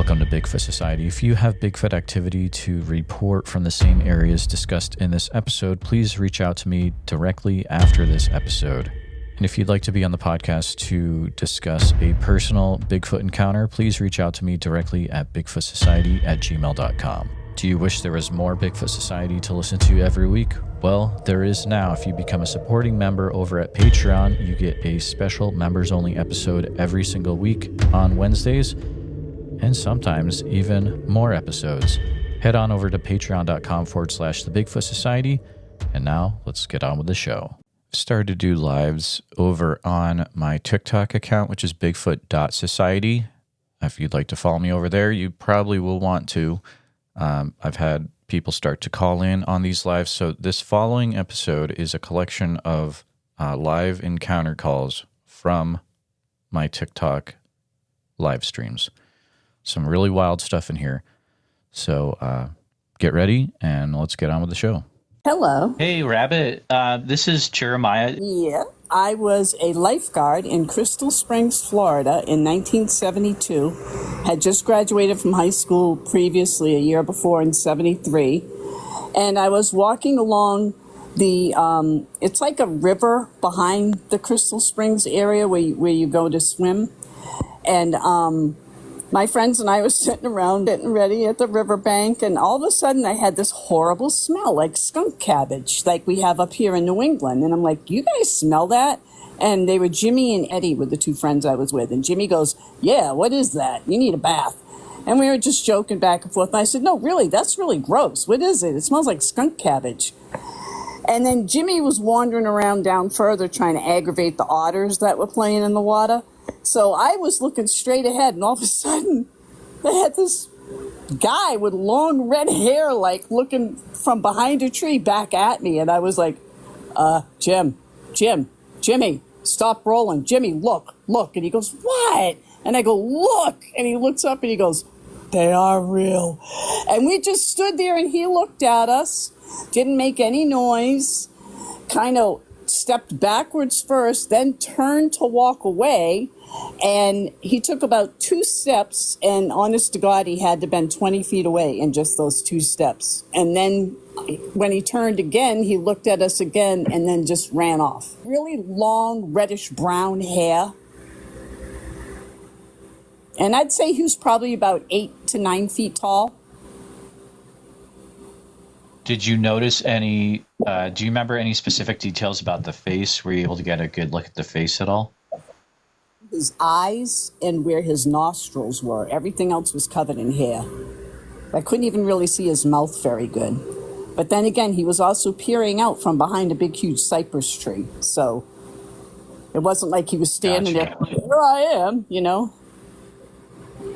Welcome to Bigfoot Society. If you have Bigfoot activity to report from the same areas discussed in this episode, please reach out to me directly after this episode. And if you'd like to be on the podcast to discuss a personal Bigfoot encounter, please reach out to me directly at bigfootsociety@gmail.com. Do you wish there was more Bigfoot Society to listen to every week? Well, there is now. If you become a supporting member over at Patreon, you get a special members-only episode every single week on Wednesdays, and sometimes even more episodes. Head on over to patreon.com/The Bigfoot Society. And now let's get on with the show. I started to do lives over on my TikTok account, which is bigfoot.society. If you'd like to follow me over there, you probably will want to. I've had people start to call in on these lives. So this following episode is a collection of live encounter calls from my TikTok live streams. Some really wild stuff in here. So get ready and let's get on with the show. Hello. Hey, Rabbit. This is Jeremiah. Yeah, I was a lifeguard in Crystal Springs, Florida in 1972. Had just graduated from high school previously, a year before in 73. And I was walking along the, it's like a river behind the Crystal Springs area where you go to swim. And my friends and I were sitting around getting ready at the riverbank, and all of a sudden I had this horrible smell like skunk cabbage, like we have up here in New England. And I'm like, you guys smell that? And they were Jimmy and Eddie were the two friends I was with. And Jimmy goes, yeah, what is that? You need a bath. And we were just joking back and forth. And I said, no, really, that's really gross. What is it? It smells like skunk cabbage. And then Jimmy was wandering around down further trying to aggravate the otters that were playing in the water. So I was looking straight ahead, and all of a sudden, I had this guy with long red hair, like looking from behind a tree back at me. And I was like, Jimmy, stop rolling. Jimmy, look. And he goes, what? And I go, look. And he looks up and he goes, they are real. And we just stood there and he looked at us, didn't make any noise, kind of stepped backwards first, then turned to walk away. And he took about 2 steps, and honest to God, he had to been 20 feet away in just those 2 steps. And then when he turned again, he looked at us again and then just ran off. Really long, reddish brown hair. And I'd say he was probably about 8 to 9 feet tall. Did you notice any, do you remember any specific details about the face? Were you able to get a good look at the face at all? His eyes and where his nostrils were. Everything else was covered in hair. I couldn't even really see his mouth very good. But then again, he was also peering out from behind a big, huge cypress tree. So it wasn't like he was standing there, here I am, you know.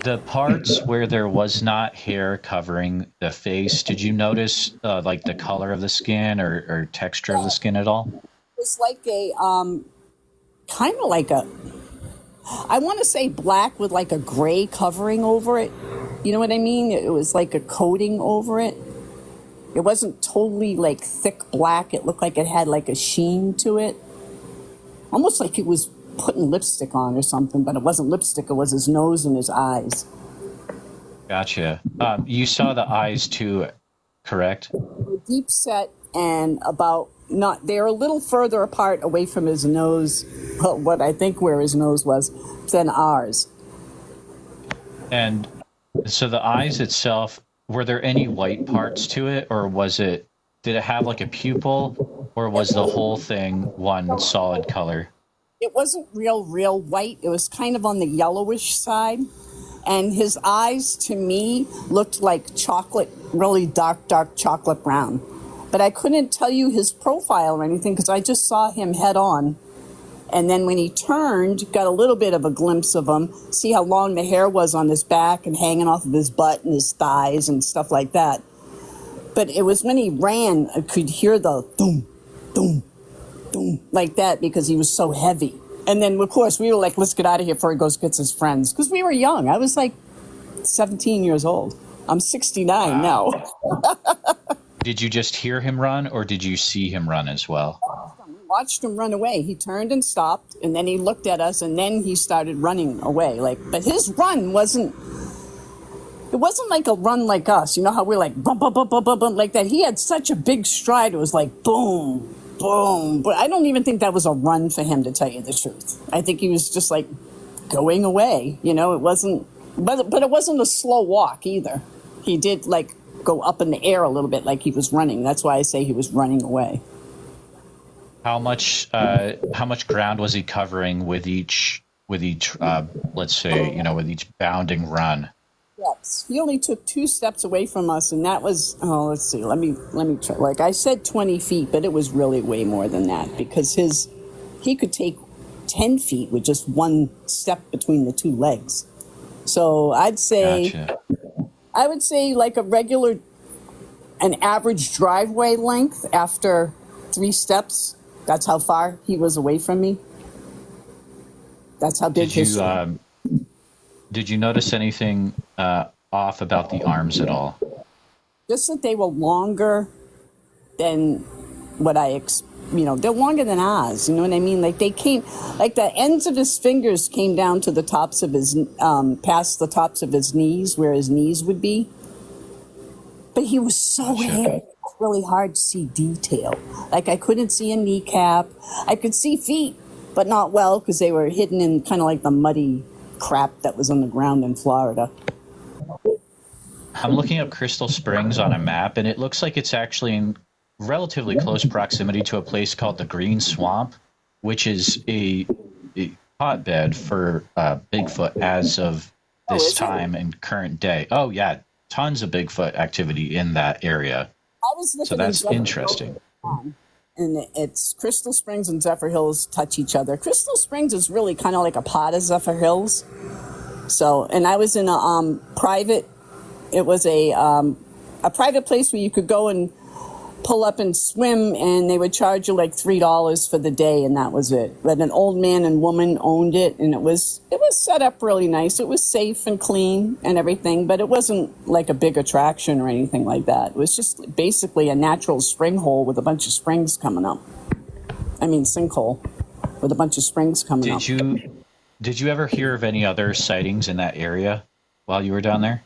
The parts where there was not hair covering the face, did you notice like the color of the skin or texture of the skin at all? It was like a, kind of like a, I want to say black with like a gray covering over it. You know what I mean? It was like a coating over it. It wasn't totally like thick black. It looked like it had like a sheen to it. Almost like it was putting lipstick on or something, but it wasn't lipstick. It was his nose and his eyes. Gotcha. You saw the eyes too, correct? Deep set and about not, they're a little further apart away from his nose, what I think where his nose was, than ours. And so the eyes itself, were there any white parts to it, or did it have like a pupil, or was the whole thing one solid color? It wasn't real white. It was kind of on the yellowish side. And his eyes, to me, looked like chocolate, really dark chocolate brown. But I couldn't tell you his profile or anything because I just saw him head on. And then when he turned, got a little bit of a glimpse of him, see how long the hair was on his back and hanging off of his butt and his thighs and stuff like that. But it was when he ran, I could hear the boom, boom, boom, like that because he was so heavy. And then, of course, we were like, let's get out of here before he goes gets his friends. Because we were young. I was like 17 years old. I'm 69 now. Did you just hear him run, or did you see him run as well? We watched him run away. He turned and stopped, and then he looked at us, and then he started running away. But his run wasn't it wasn't like a run like us. You know how we're like bump, bump, bump, bump, bump, bump like that. He had such a big stride. It was like boom, boom. But I don't even think that was a run for him, to tell you the truth. I think he was just like going away. You know, it wasn't, but it wasn't a slow walk either. He did like go up in the air a little bit, like he was running. That's why I say he was running away. How much ground was he covering with each let's say, you know, with each bounding run? Yes, he only took 2 steps away from us, and that was, let's see, let me try. Like I said, 20 feet, but it was really way more than that, because he could take 10 feet with just 1 step between the 2 legs. So I'd say, Gotcha. I would say like an average driveway length after 3 steps. That's how far he was away from me. That's how big his. Did you notice anything off about the arms at all? Just that they were longer than what they're longer than ours. You know what I mean? Like they came, like the ends of his fingers came down to the tops of his, past the tops of his knees, where his knees would be. But he was so heavy. It was really hard to see detail. Like I couldn't see a kneecap. I could see feet, but not well, because they were hidden in kind of like the muddy crap that was on the ground in Florida. I'm looking up Crystal Springs on a map, and it looks like it's actually in relatively close proximity to a place called the Green Swamp, which is a hotbed for Bigfoot as of this time and current day. Oh, yeah, tons of Bigfoot activity in that area. So that's interesting. And it's Crystal Springs and Zephyr Hills touch each other. Crystal Springs is really kind of like a part of Zephyr Hills. So, and I was in a private. It was a private place where you could go and pull up and swim, and they would charge you like $3 for the day, and that was it. But an old man and woman owned it, and it was set up really nice. It was safe and clean and everything, but it wasn't like a big attraction or anything like that. It was just basically a natural spring hole with a bunch of springs coming up. I mean, sinkhole with a bunch of springs coming up. Did you ever hear of any other sightings in that area while you were down there?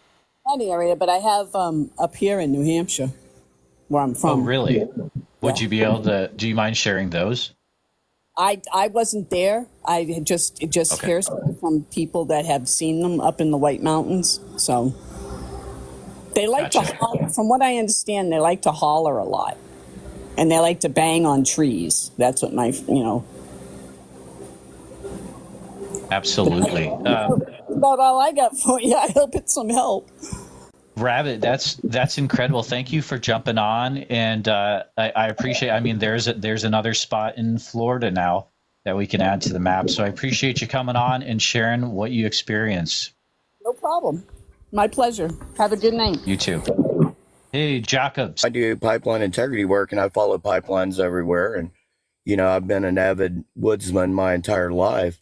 Not the area, but I have up here in New Hampshire, where I'm from. Oh, really? Would you be able to? Do you mind sharing those? I wasn't there. I had just hear from people that have seen them up in the White Mountains. So they like to holler. From what I understand, they like to holler a lot, and they like to bang on trees. That's what Absolutely. About all I got for you. I hope it's some help. Rabbit, that's incredible. Thank you for jumping on, and I appreciate. I mean, there's another spot in Florida now that we can add to the map. So I appreciate you coming on and sharing what you experienced. No problem. My pleasure. Have a good night. You too. Hey, Jacobs. I do pipeline integrity work, and I follow pipelines everywhere. And I've been an avid woodsman my entire life,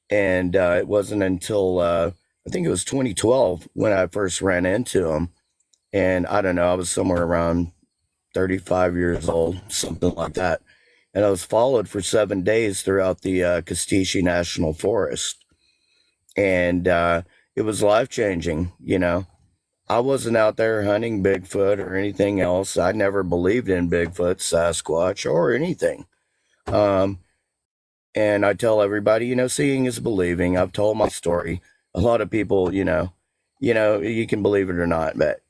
and it wasn't until I think it was 2012 when I first ran into them. And I don't know, I was somewhere around 35 years old, something like that. And I was followed for 7 days throughout the Castaiche National Forest. And it was life-changing, I wasn't out there hunting Bigfoot or anything else. I never believed in Bigfoot, Sasquatch, or anything. And I tell everybody, seeing is believing. I've told my story. A lot of people, you can believe it or not, but,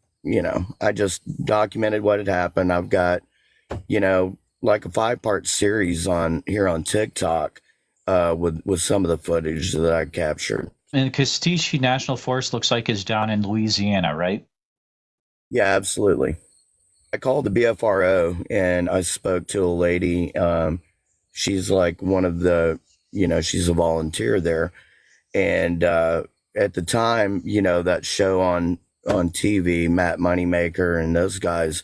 I just documented what had happened. I've got, like a 5-part series on TikTok with some of the footage that I captured. And Castaiche National Forest looks like is down in Louisiana, right? Yeah, absolutely. I called the BFRO and I spoke to a lady. She's like one of the, she's a volunteer there. And at the time, that show on TV, Matt Moneymaker and those guys,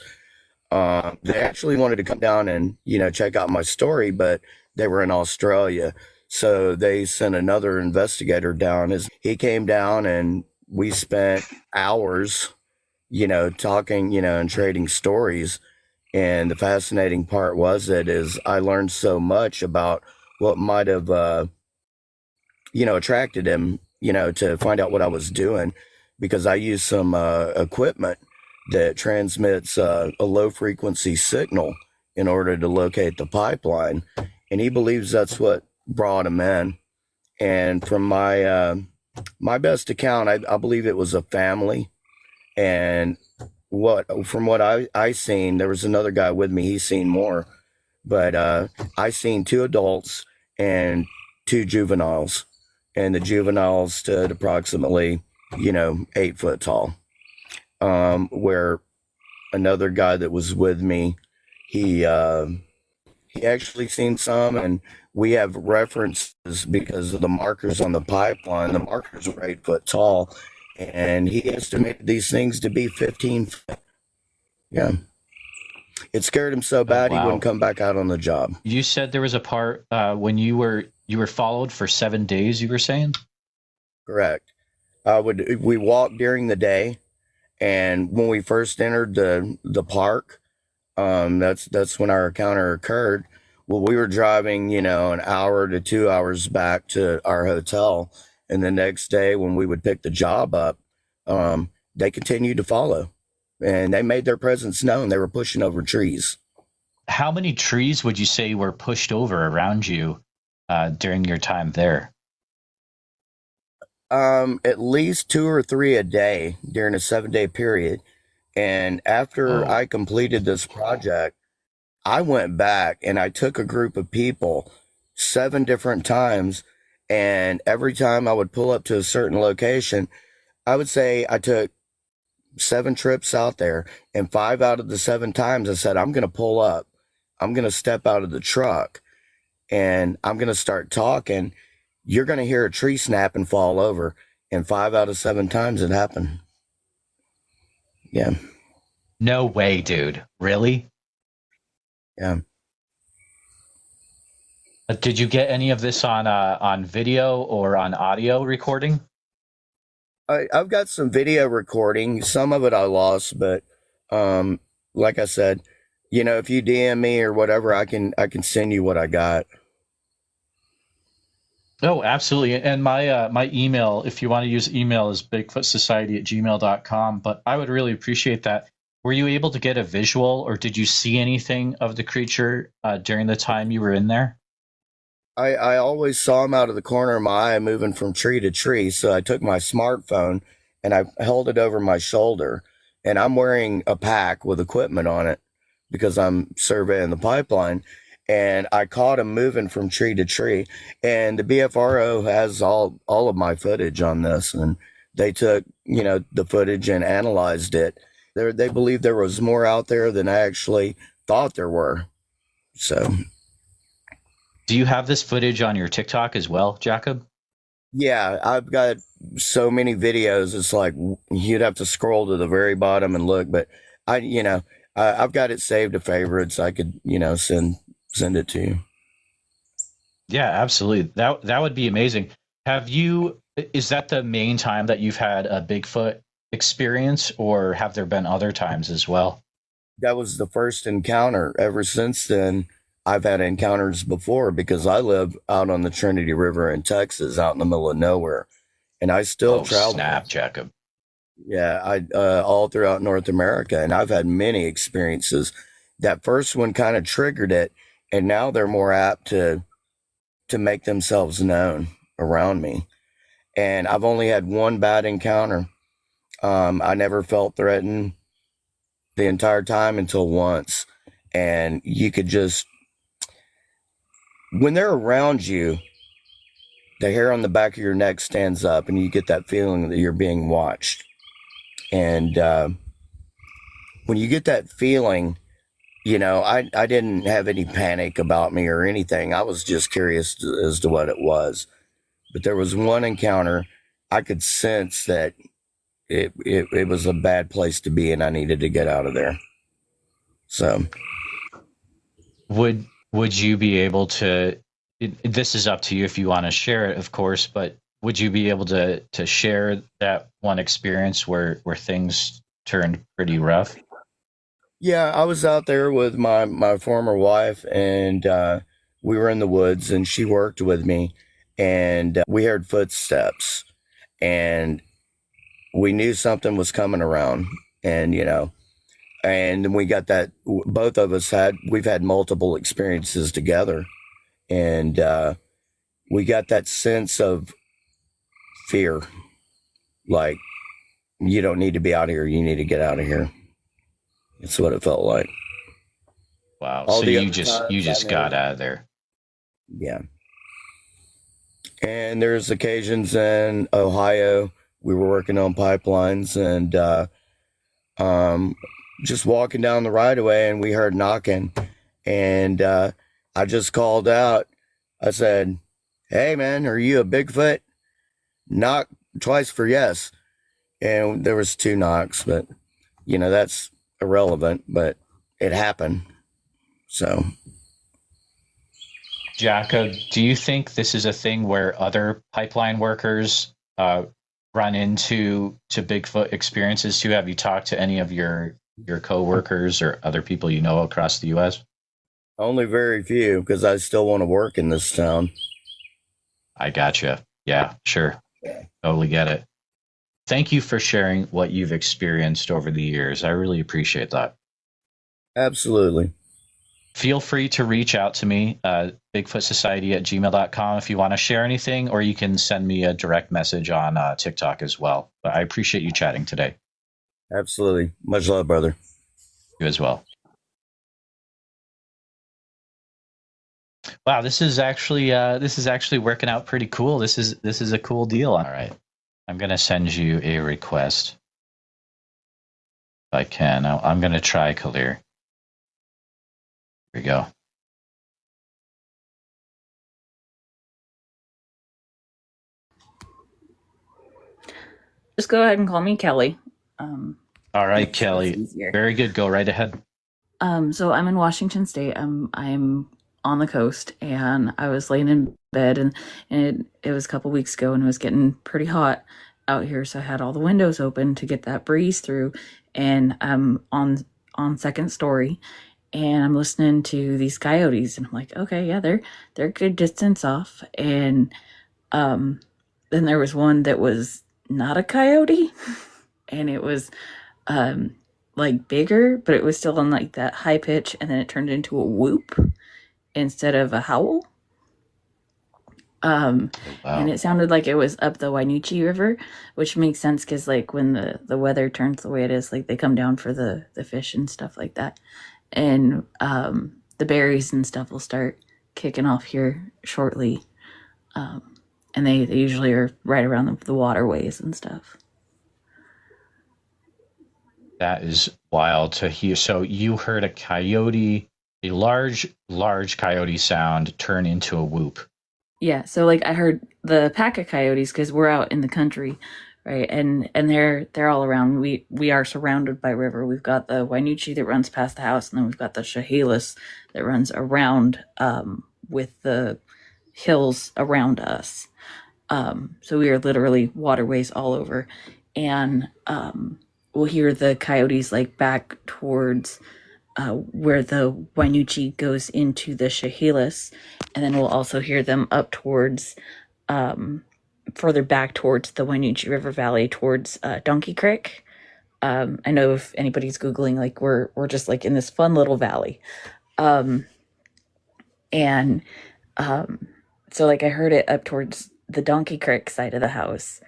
they actually wanted to come down and, check out my story, but they were in Australia. So they sent another investigator down. He came down and we spent hours, talking, and trading stories. And the fascinating part is I learned so much about what might have, attracted him, to find out what I was doing. because I use some equipment that transmits a low frequency signal in order to locate the pipeline. And he believes that's what brought him in. And from my best account, I believe it was a family. And from what I seen, there was another guy with me. He's seen more, but I seen 2 adults and 2 juveniles, and the juveniles stood approximately, 8 foot tall. Where another guy that was with me, he actually seen some, and we have references because of the markers on the pipeline. The markers were 8 foot tall, and he estimated these things to be 15 foot. Yeah. It scared him so bad he wouldn't come back out on the job. You said there was a part when you were followed for 7 days, you were saying? Correct. We walked during the day, and when we first entered the park, that's when our encounter occurred. Well, we were driving, an hour to 2 hours back to our hotel, and the next day when we would pick the job up, they continued to follow, and they made their presence known. They were pushing over trees. How many trees would you say were pushed over around you during your time there? At least 2 or 3 a day during a 7-day period. And after I completed this project, I went back and I took a group of people 7 different times. And every time I would pull up to a certain location, I would say I took 7 trips out there, and 5 out of the 7 times I said, I'm going to pull up. I'm going to step out of the truck and I'm going to start talking. You're going to hear a tree snap and fall over. And 5 out of 7 times it happened. Yeah. No way, dude. Really? Yeah. Did you get any of this on video or on audio recording? I've got some video recording. Some of it I lost, but like I said, if you DM me or whatever, I can send you what I got. Oh, absolutely. And my email, if you want to use email, is bigfootsociety@gmail.com. But I would really appreciate that. Were you able to get a visual, or did you see anything of the creature during the time you were in there? I always saw him out of the corner of my eye moving from tree to tree. So I took my smartphone and I held it over my shoulder, and I'm wearing a pack with equipment on it because I'm surveying the pipeline. And I caught him moving from tree to tree. And the BFRO has all of my footage on this. And they took, the footage and analyzed it. They believe there was more out there than I actually thought there were. So. Do you have this footage on your TikTok as well, Jacob? Yeah, I've got so many videos. It's like you'd have to scroll to the very bottom and look. But I've got it saved to favorites. I could, send it to you. Yeah, absolutely. That would be amazing. Is that the main time that you've had a Bigfoot experience, or have there been other times as well? That was the first encounter. Ever since then, I've had encounters before because I live out on the Trinity River in Texas, out in the middle of nowhere. And I still travel. Snap, Jacob. Yeah, all throughout North America. And I've had many experiences. That first one kind of triggered it. And now they're more apt to make themselves known around me. And I've only had one bad encounter. I never felt threatened the entire time until once. And you could just, when they're around you, the hair on the back of your neck stands up and you get that feeling that you're being watched. And when you get that feeling, I didn't have any panic about me or anything. I was just curious as to what it was. But there was one encounter I could sense that it was a bad place to be and I needed to get out of there. So would you be able to, this is up to you if you want to share it, of course, but would you be able to share that one experience where things turned pretty rough? Yeah, I was out there with my former wife, and we were in the woods, and she worked with me, and we heard footsteps. And we knew something was coming around, and and we got that. Both of us we've had multiple experiences together, and we got that sense of fear, like, you don't need to be out here, you need to get out of here. That's what it felt like. Wow. So you just got out of there. Yeah. And there's occasions in Ohio, we were working on pipelines, and just walking down the right of way, and we heard knocking, and I just called out. I said, "Hey man, are you a Bigfoot?" Knock twice for yes. And there was 2 knocks, but that's irrelevant, but it happened. So, Jacko, do you think this is a thing where other pipeline workers run into Bigfoot experiences too? Have you talked to any of your coworkers or other people you know across the U.S.? only very few, because I still want to work in this town. I gotcha. Yeah, sure. Totally get it. Thank you for sharing what you've experienced over the years. I really appreciate that. Absolutely. Feel free to reach out to me, bigfootsociety@gmail.com, if you want to share anything, or you can send me a direct message on TikTok as well. But I appreciate you chatting today. Absolutely. Much love, brother. You as well. Wow, this is actually working out pretty cool. This is a cool deal. All right, I'm gonna send you a request if I can. I'm gonna try Clear. Here we go. Just go ahead and call me Kelly. All right, Kelly. Very good. Go right ahead. So I'm in Washington State. I'm on the coast, and I was laying in bed, and it was a couple weeks ago, and it was getting pretty hot out here, so I had all the windows open to get that breeze through, and I'm on second story, and I'm listening to these coyotes, and I'm like, okay, yeah, they're a good distance off, and then there was one that was not a coyote, and it was like bigger, but it was still on like that high pitch, and then it turned into a whoop instead of a howl. Wow. And it sounded like it was up the Wainuchi River, which makes sense because like when the weather turns the way it is, like they come down for the fish and stuff like that, and the berries and stuff will start kicking off here shortly, and they usually are right around the waterways and stuff. That is wild to hear. So you heard a coyote, a large coyote sound turn into a whoop. Yeah, so like I heard the pack of coyotes because we're out in the country, right? And they're all around. We are surrounded by river. We've got the Wainuchi that runs past the house, and then we've got the Chehalis that runs around with the hills around us. So we are literally waterways all over, and we'll hear the coyotes like back towards where the Wainuchi goes into the Chehalis, and then we'll also hear them up towards further back towards the Wainuchi River Valley towards Donkey Creek. I know if anybody's Googling, like we're just like in this fun little valley. So like I heard it up towards the Donkey Creek side of the house,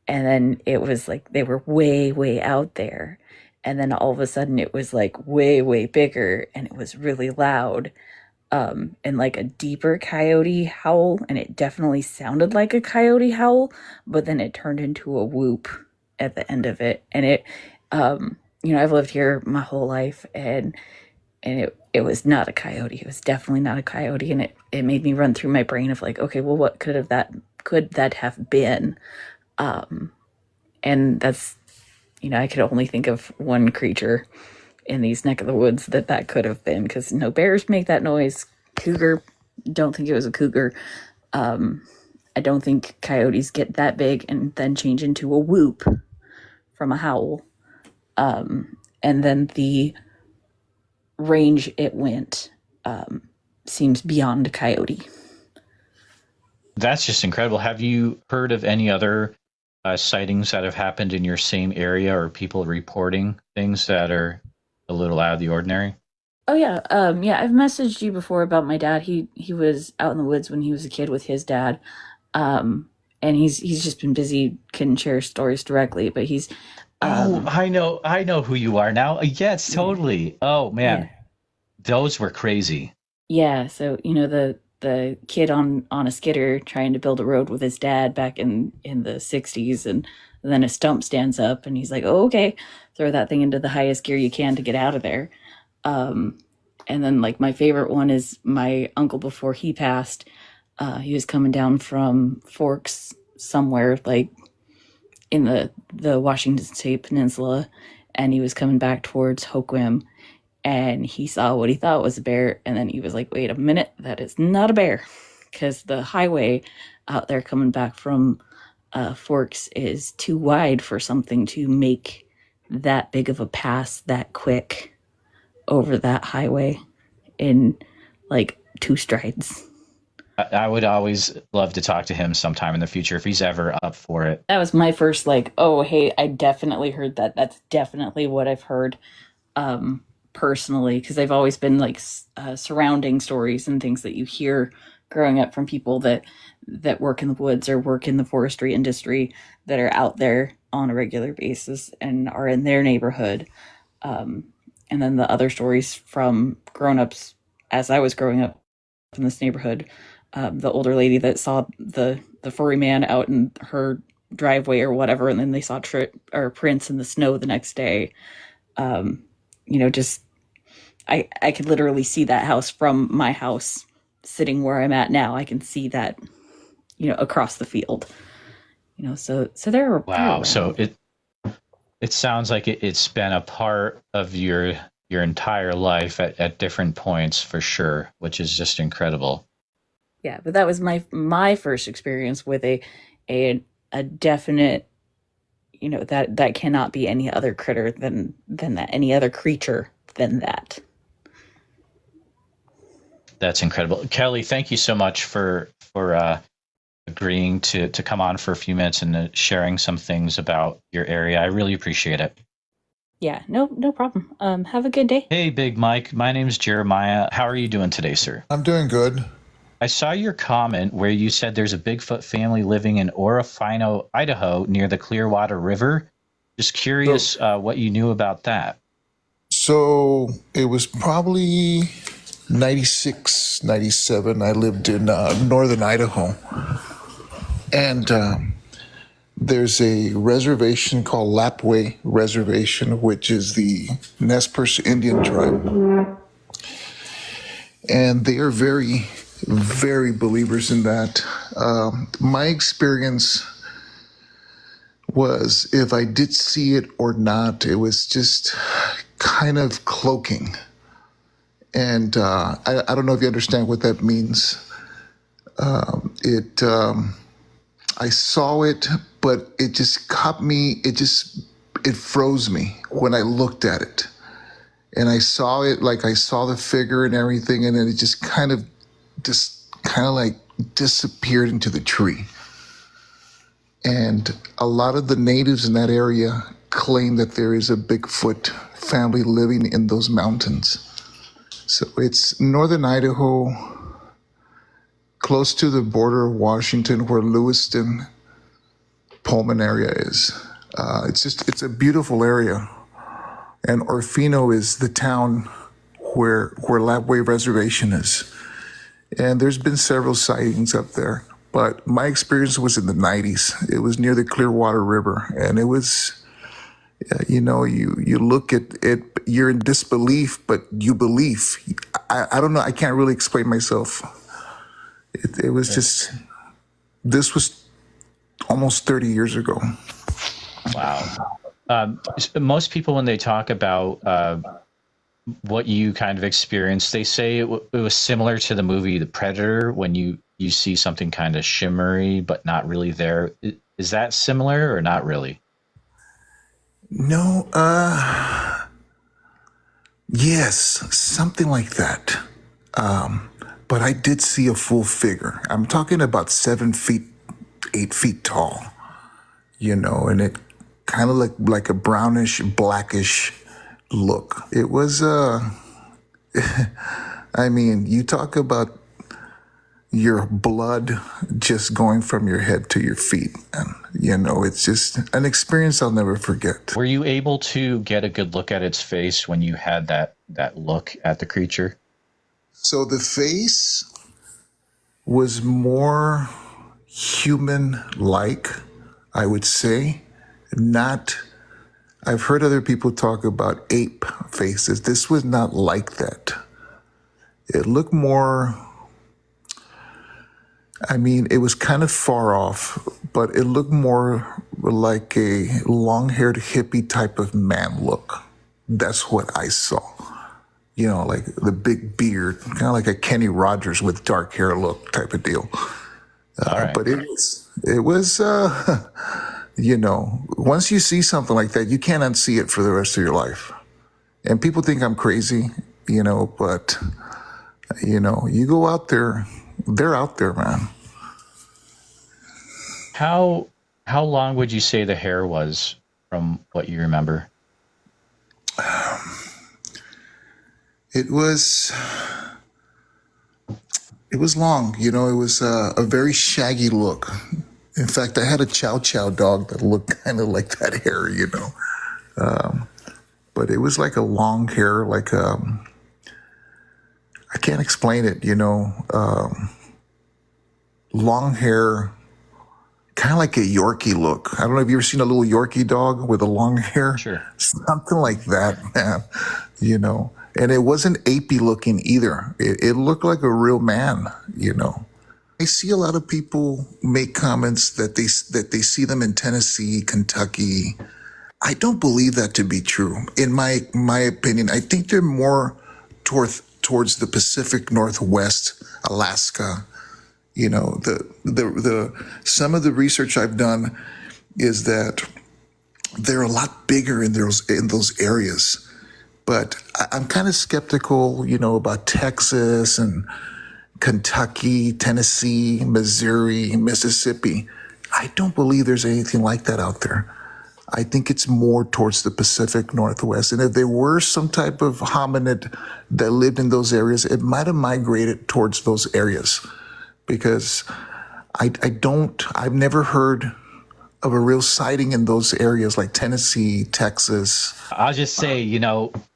and then it was like they were way out there, and then all of a sudden it was like way bigger, and it was really loud, and like a deeper coyote howl, and it definitely sounded like a coyote howl, but then it turned into a whoop at the end of it. And it I've lived here my whole life, and it was not a coyote. It was definitely not a coyote, and it made me run through my brain of like, okay, well, what could that have been? And that's, I could only think of one creature in these neck of the woods that could have been, because bears make that noise. Cougar, don't think it was a cougar. I don't think coyotes get that big and then change into a whoop from a howl. And then the range it went seems beyond a coyote. That's just incredible. Have you heard of any other sightings that have happened in your same area, or people reporting things that are a little out of the ordinary? Oh yeah, yeah. I've messaged you before about my dad. He was out in the woods when he was a kid with his dad, um, and he's just been busy, couldn't share stories directly. But he's, Oh, um, I know who you are now. Yes, yeah, totally. Oh yeah, man, those were crazy. yeah. So the kid on a skidder trying to build a road with his dad back in the '60s, and then a stump stands up, and he's like, "Oh, okay, throw that thing into the highest gear you can to get out of there." Um, and then like my favorite one is my uncle before he passed. He was coming down from Forks somewhere like in the Washington State Peninsula, and he was coming back towards Hoquiam, and he saw what he thought was a bear, and then he was like, "Wait a minute, that is not a bear," because the highway out there coming back from Forks is too wide for something to make that big of a pass that quick over that highway in like two strides. I would always love to talk to him sometime in the future if he's ever up for it. That was my first like, oh hey, I definitely heard that. That's definitely what I've heard personally, because they've always been like surrounding stories and things that you hear growing up from people that work in the woods or work in the forestry industry that are out there on a regular basis and are in their neighborhood. And then the other stories from grown-ups as I was growing up in this neighborhood, the older lady that saw the furry man out in her driveway or whatever, and then they saw or prints in the snow the next day. Just I could literally see that house from my house sitting where I'm at now. I can see that, across the field. So they're Wow. So around. it sounds like it's been a part of your entire life at different points for sure, which is just incredible. Yeah, but that was my first experience with a definite, that cannot be any other critter than that, any other creature than that. That's incredible. Kelly, thank you so much for agreeing to come on for a few minutes and sharing some things about your area. I really appreciate it. Yeah, no problem. Have a good day. Hey, Big Mike. My name's Jeremiah. How are you doing today, sir? I'm doing good. I saw your comment where you said there's a Bigfoot family living in Orofino, Idaho, near the Clearwater River. Just curious what you knew about that. So it was probably 96, 97. I lived in northern Idaho. And there's a reservation called Lapwai Reservation, which is the Nez Perce Indian tribe. And they are very, very believers in that. My experience was if I did see it or not, it was just kind of cloaking. And I don't know if you understand what that means. I saw it, but it just caught me. It froze me when I looked at it. And I saw it, like I saw the figure and everything, and then it just kind of like disappeared into the tree. And a lot of the natives in that area claim that there is a Bigfoot family living in those mountains. So it's northern Idaho, close to the border of Washington, where Lewiston, Pullman area is. It's a beautiful area. And Orofino is the town where Lapwai Reservation is. And there's been several sightings up there. But my experience was in the 90s. It was near the Clearwater River. And it was, you look at it, you're in disbelief, but you believe. I don't know, I can't really explain myself. It was just, this was almost 30 years ago. Wow. Most people, when they talk about what you kind of experienced, they say it was similar to the movie The Predator, when you see something kind of shimmery but not really there. Is that similar or not really? No, yes, something like that. But I did see a full figure. I'm talking about 7 feet, 8 feet tall. and it kind of like a brownish, blackish look. It was, I mean, you talk about your blood just going from your head to your feet. And, it's just an experience I'll never forget. Were you able to get a good look at its face when you had that look at the creature? So the face was more human-like, I would say. I've heard other people talk about ape faces. This was not like that. It looked more, it was kind of far off, but it looked more like a long-haired hippie type of man look. That's what I saw. Like the big beard, kind of like a Kenny Rogers with dark hair look type of deal. All right. But it was, once you see something like that, you can't unsee it for the rest of your life. And people think I'm crazy, but, you go out there, they're out there, man. How long would you say the hair was from what you remember? It was long, it was a very shaggy look. In fact, I had a Chow Chow dog that looked kind of like that hair, but it was like a long hair, like I can't explain it, long hair, kind of like a Yorkie look. I don't know if you've ever seen a little Yorkie dog with a long hair. Sure. Something like that, man, And it wasn't apey looking either. It looked like a real man, I see a lot of people make comments that they see them in Tennessee, Kentucky. I don't believe that to be true. In my opinion, I think they're more towards the Pacific Northwest, Alaska. The some of the research I've done is that they're a lot bigger in those areas. But I'm kind of skeptical, about Texas and Kentucky, Tennessee, Missouri, Mississippi. I don't believe there's anything like that out there. I think it's more towards the Pacific Northwest. And if there were some type of hominid that lived in those areas, it might have migrated towards those areas. Because I've never heard of a real sighting in those areas like Tennessee, Texas. I'll just say,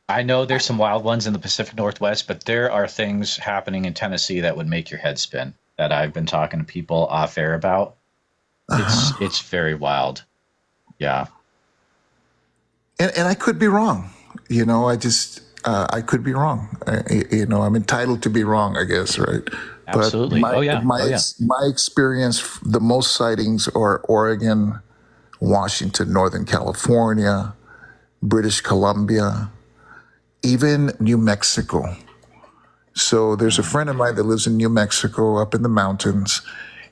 I know there's some wild ones in the Pacific Northwest, but there are things happening in Tennessee that would make your head spin that I've been talking to people off air about. It's very wild. Yeah. And I could be wrong. I could be wrong. I'm entitled to be wrong, I guess, right? Absolutely. But my experience, the most sightings are Oregon, Washington, Northern California, British Columbia, even New Mexico. So there's a friend of mine that lives in New Mexico up in the mountains,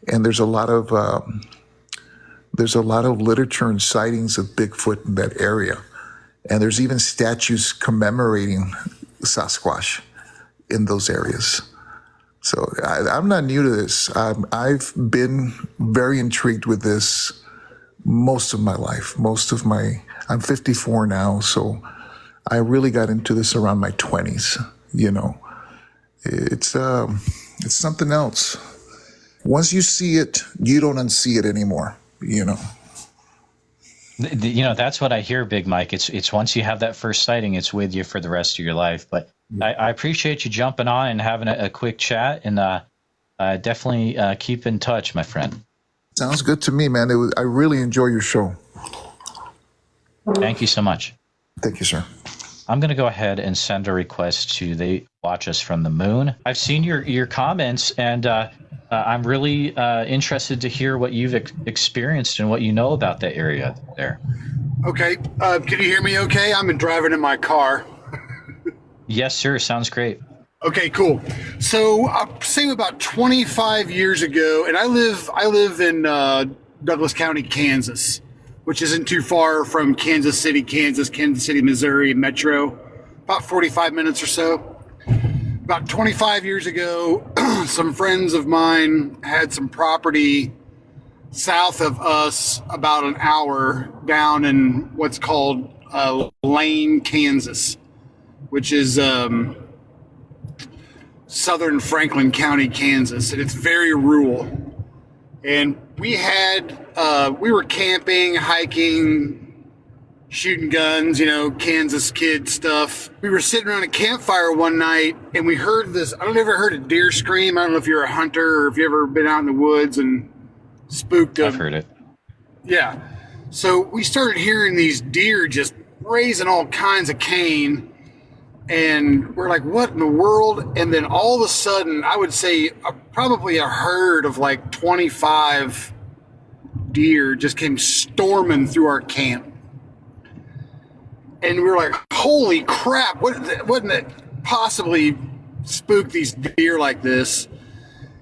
and there's a lot of literature and sightings of Bigfoot in that area. And there's even statues commemorating Sasquatch in those areas. So I'm not new to this. I've been very intrigued with this most of my life. I'm 54 now, so I really got into this around my 20s. It's something else. Once you see it, you don't unsee it anymore. That's what I hear, Big Mike. It's once you have that first sighting, it's with you for the rest of your life. But I appreciate you jumping on and having a quick chat, and definitely keep in touch, my friend. Sounds good to me, man. I really enjoy your show. Thank you so much. Thank you, sir. I'm going to go ahead and send a request to They Watch Us from the Moon. I've seen your comments, and I'm really interested to hear what you've experienced and what you know about that area there. Okay. Can you hear me okay? I'm driving in my car. Yes, sir. Sounds great. Okay, cool. So I'll say about 25 years ago, and I live in Douglas County, Kansas, which isn't too far from Kansas City, Missouri metro, about 45 minutes or so. About 25 years ago, some friends of mine had some property south of us about an hour down in what's called Lane, Kansas, which is southern Franklin County, Kansas, and it's very rural. And we were camping, hiking, shooting guns, Kansas kid stuff. We were sitting around a campfire one night and we heard this. I don't know if you ever heard a deer scream. I don't know if you're a hunter or if you ever been out in the woods and spooked them. I've heard it. Yeah. So we started hearing these deer just raising all kinds of cane. And we're like, what in the world? And then all of a sudden, I would say probably a herd of like 25 deer just came storming through our camp. And we were like, holy crap, wouldn't it possibly spook these deer like this?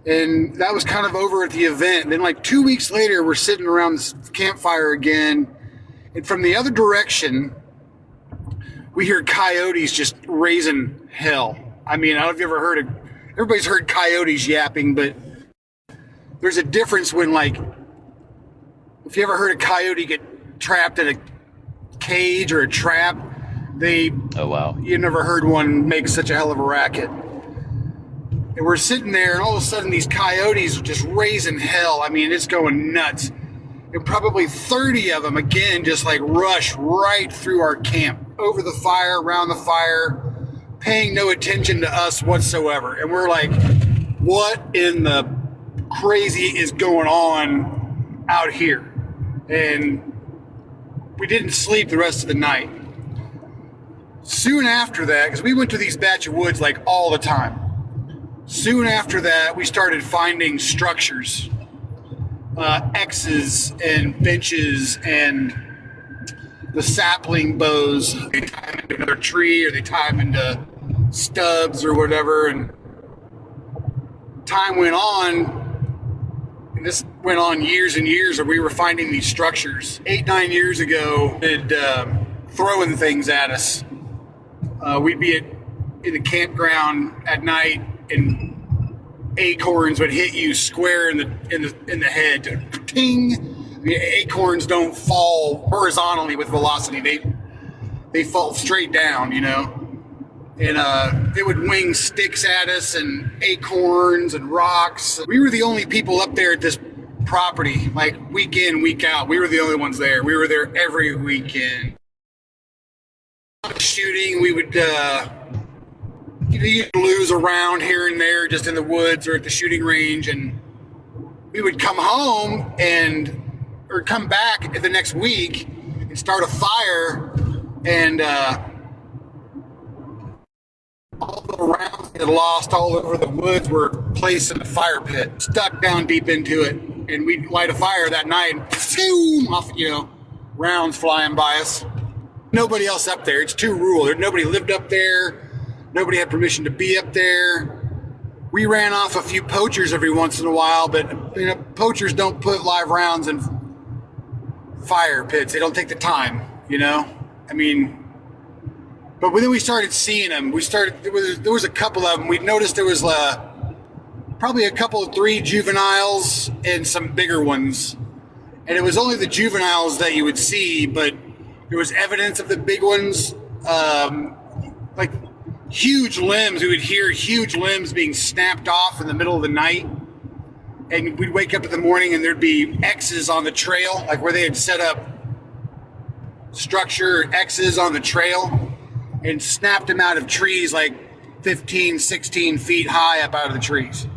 And that was kind of over at the event. And then like 2 weeks later, we're sitting around this campfire again. And from the other direction, we hear coyotes just raising hell. I mean, I don't know if you ever heard everybody's heard coyotes yapping, but there's a difference when, like, if you ever heard a coyote get trapped in a cage or a trap, oh wow, you never heard one make such a hell of a racket. And we're sitting there and all of a sudden these coyotes are just raising hell. I mean, it's going nuts. And probably 30 of them, again, just like rush right through our camp, over the fire, around the fire, paying no attention to us whatsoever. And we're like, what in the crazy is going on out here? And we didn't sleep the rest of the night. Soon after that, because we went to these batch of woods like all the time. Soon after that, we started finding structures. X's and benches and the sapling bows. They tie them into another tree or they tie them into stubs or whatever. And time went on, and this went on years and years, where we were finding these structures. 8-9 years ago, throwing things at us. We'd be in the campground at night and acorns would hit you square in the head. Ting! I mean, acorns don't fall horizontally with velocity. They fall straight down, And they would wing sticks at us and acorns and rocks. We were the only people up there at this property, like week in, week out. We were the only ones there. We were there every weekend. Shooting, we would you'd lose around here and there just in the woods or at the shooting range, and we would come home or come back the next week and start a fire, and all the rounds we had lost all over the woods were placed in a fire pit, stuck down deep into it, and we'd light a fire that night, and off, rounds flying by us. Nobody else up there. It's too rural. Nobody lived up there. Nobody had permission to be up there. We ran off a few poachers every once in a while, but poachers don't put live rounds in fire pits. They don't take the time, I mean, but then we started seeing them. There was a couple of them. We noticed there was probably a couple of 3 juveniles and some bigger ones. And it was only the juveniles that you would see, but there was evidence of the big ones, like huge limbs. We would hear huge limbs being snapped off in the middle of the night. And we'd wake up in the morning and there'd be X's on the trail, like where they had set up structure X's on the trail and snapped them out of trees like 15, 16 feet high up out of the trees.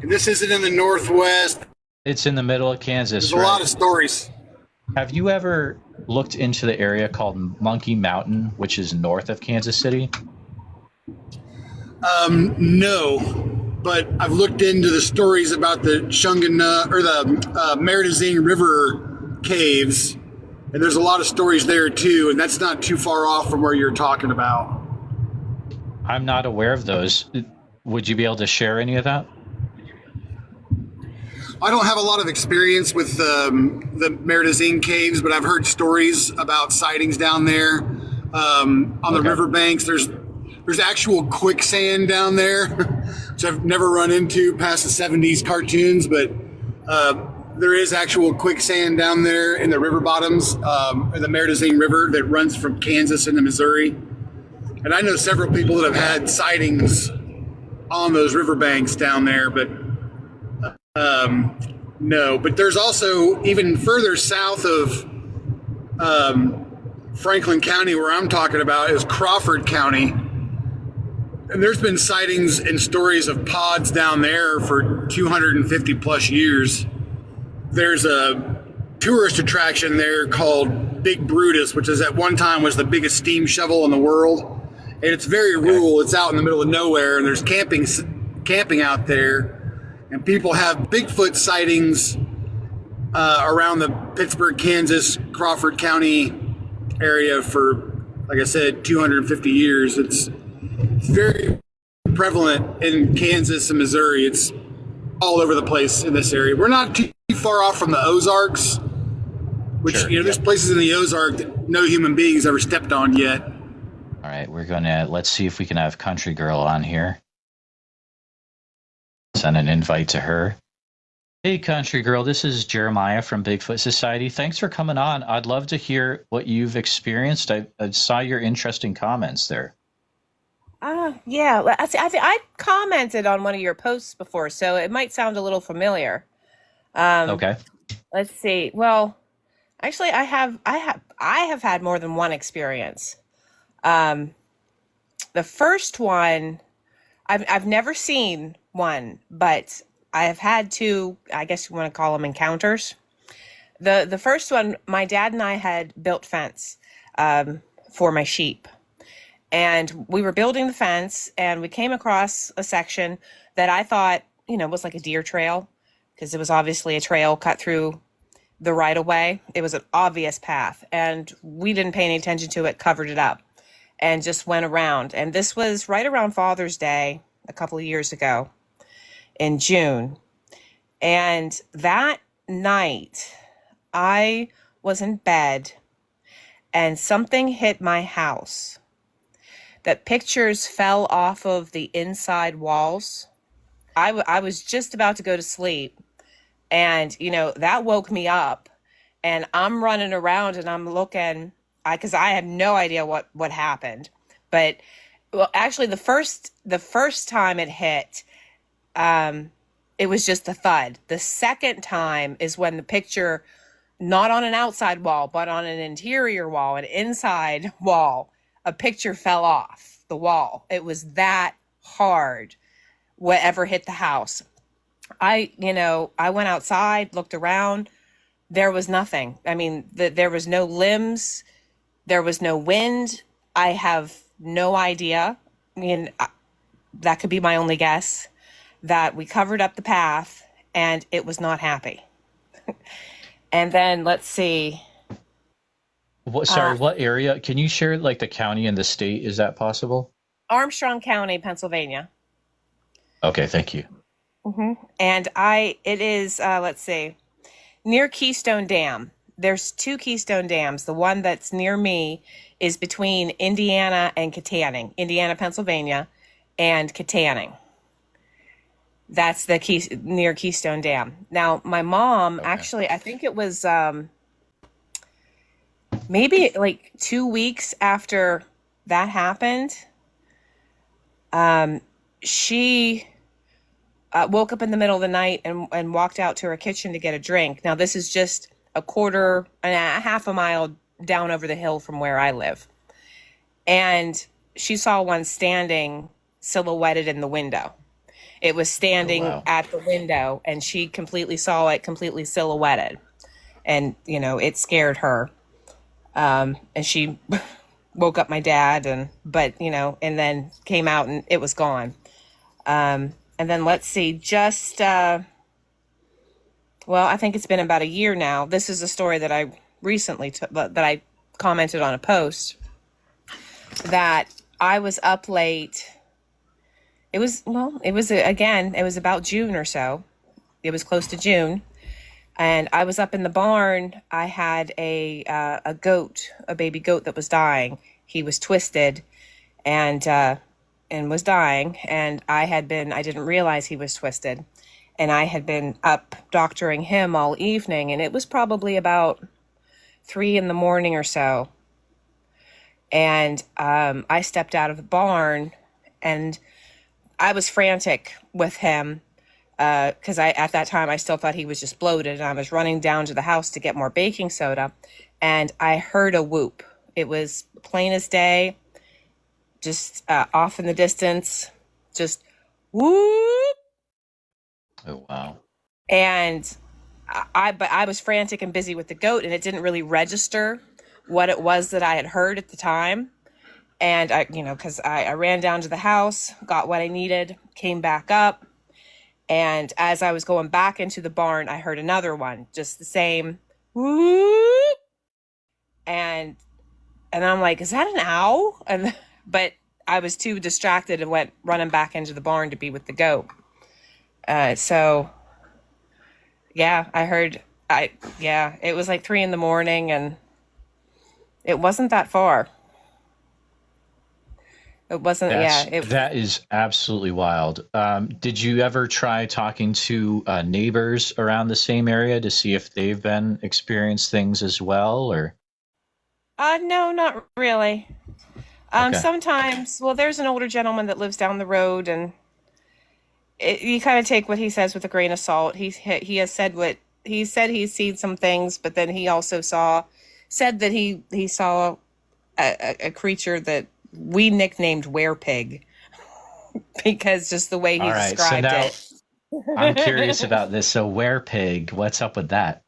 And this isn't in the Northwest. It's in the middle of Kansas. There's a lot of stories. Have you ever looked into the area called Monkey Mountain, which is north of Kansas City? No, but I've looked into the stories about the Shungana or the Meredithine River caves, and there's a lot of stories there too, and that's not too far off from where you're talking about. I'm not aware of those. Would you be able to share any of that? I don't have a lot of experience with the Meredithine caves, but I've heard stories about sightings down there. On the riverbanks, there's actual quicksand down there, which I've never run into past the 70s cartoons, but there is actual quicksand down there in the river bottoms, in the Meredithine River that runs from Kansas into Missouri. And I know several people that have had sightings on those riverbanks down there, but no. But there's also, even further south of Franklin County, where I'm talking about, is Crawford County. And there's been sightings and stories of pods down there for 250 plus years. There's a tourist attraction there called Big Brutus, which is at one time was the biggest steam shovel in the world. And it's very rural. It's out in the middle of nowhere, and there's camping out there. And people have Bigfoot sightings around the Pittsburgh, Kansas, Crawford County area for, like I said, 250 years. It's very prevalent in Kansas and Missouri. It's all over the place in this area. We're not too far off from the Ozarks, which, Sure, there's places in the Ozark that no human beings ever stepped on yet. All right, let's see if we can have Country Girl on here. Send an invite to her. Hey, Country Girl, this is Jeremiah from Bigfoot Society. Thanks for coming on. I'd love to hear what you've experienced. I saw your interesting comments there. Yeah. I commented on one of your posts before, so it might sound a little familiar. Okay. Let's see. Well, actually, I have had more than one experience. The first one, I've never seen one, but I have had two, I guess you want to call them encounters. The first one, my dad and I had built fence for my sheep. And we were building the fence, and we came across a section that I thought, was like a deer trail, because it was obviously a trail cut through the right-of-way. It was an obvious path, and we didn't pay any attention to it, covered it up, and just went around. And this was right around Father's Day a couple of years ago in June. And that night, I was in bed, and something hit my house. That pictures fell off of the inside walls. I was just about to go to sleep, and that woke me up, and I'm running around and I'm looking, because I have no idea what happened. But actually, the first time it hit, it was just a thud. The second time is when the picture, not on an outside wall, but on an interior wall, an inside wall, a picture fell off the wall. It was that hard, whatever hit the house. I went outside, looked around. There was nothing. I mean, there was no limbs. There was no wind. I have no idea. I mean, that could be my only guess, that we covered up the path and it was not happy. And then let's see. What area? Can you share like the county and the state? Is that possible? Armstrong County, Pennsylvania. Okay, thank you. Mm-hmm. And it is, let's see, near Keystone Dam. There's two Keystone Dams. The one that's near me is between Indiana and Katanning, Indiana, Pennsylvania, and Katanning. That's near Keystone Dam. Now, my mom, actually, I think it was maybe like 2 weeks after that happened, she woke up in the middle of the night and walked out to her kitchen to get a drink. Now, this is just half a mile down over the hill from where I live. And she saw one standing silhouetted in the window. It was standing at the window, and she completely saw it, completely silhouetted. And, it scared her. And she woke up my dad, and then came out and it was gone. And then let's see, I think it's been about a year now. This is a story that I recently that I commented on a post, that I was up late. It was about June or so. It was close to June. And I was up in the barn. I had a baby goat that was dying. He was twisted and was dying. And I didn't realize he was twisted. and I had been up doctoring him all evening, and it was probably about 3 in the morning or so. And I stepped out of the barn, and I was frantic with him because at that time I still thought he was just bloated, and I was running down to the house to get more baking soda, and I heard a whoop. It was plain as day, just off in the distance, just whoop. Oh, wow. And I was frantic and busy with the goat, and it didn't really register what it was that I had heard at the time. And because I ran down to the house, got what I needed, came back up. And as I was going back into the barn, I heard another one, just the same whoop. And I'm like, is that an owl? But I was too distracted and went running back into the barn to be with the goat. So yeah, it was like 3 in the morning, and it wasn't that far. It wasn't, that is absolutely wild. Did you ever try talking to neighbors around the same area to see if they've been experienced things as well, or? No, not really. Okay. Sometimes, well, there's an older gentleman that lives down the road, and you kind of take what he says with a grain of salt. He has said he's seen some things, but then he also said that he saw a creature that we nicknamed werepig because just the way he described it. I'm curious about this. So werepig, what's up with that?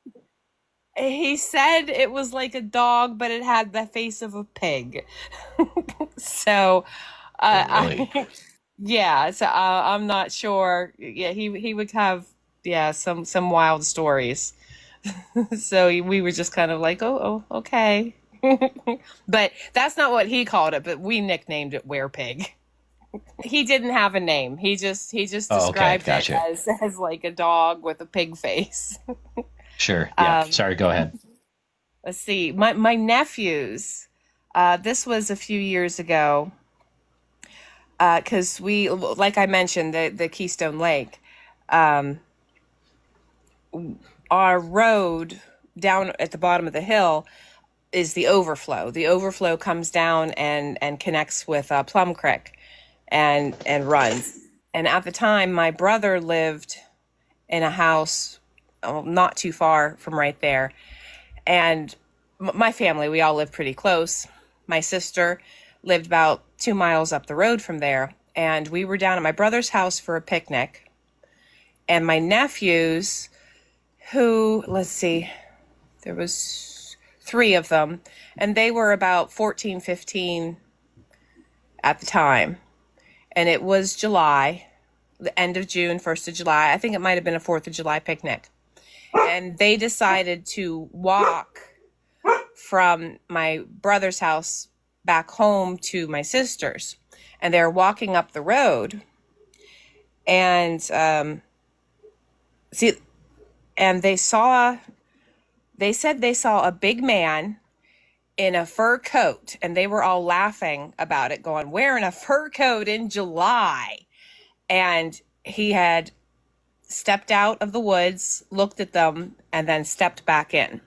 He said it was like a dog, but it had the face of a pig. So, Really? so I'm not sure. Yeah, he would have some wild stories. So we were just kind of like, oh okay. But that's not what he called it, but we nicknamed it werepig. He didn't have a name. He just described Gotcha. it as like a dog with a pig face. Sure. Yeah. Sorry, go ahead. Let's see. My nephews, this was a few years ago, because we, like I mentioned, the Keystone Lake, our road down at the bottom of the hill is the overflow. The overflow comes down and connects with Plum Creek and runs. And at the time, my brother lived in a house not too far from right there. And my family, we all lived pretty close. My sister lived about 2 miles up the road from there. And we were down at my brother's house for a picnic. And my nephews, who, let's see, there was 3 of them, and they were about 14, 15 at the time. And it was July, the end of June, 1st of July. I think it might have been a 4th of July picnic. And they decided to walk from my brother's house back home to my sister's. And they're walking up the road. And they said they saw a big man in a fur coat, and they were all laughing about it, going, wearing a fur coat in July. And he had stepped out of the woods, looked at them, and then stepped back in.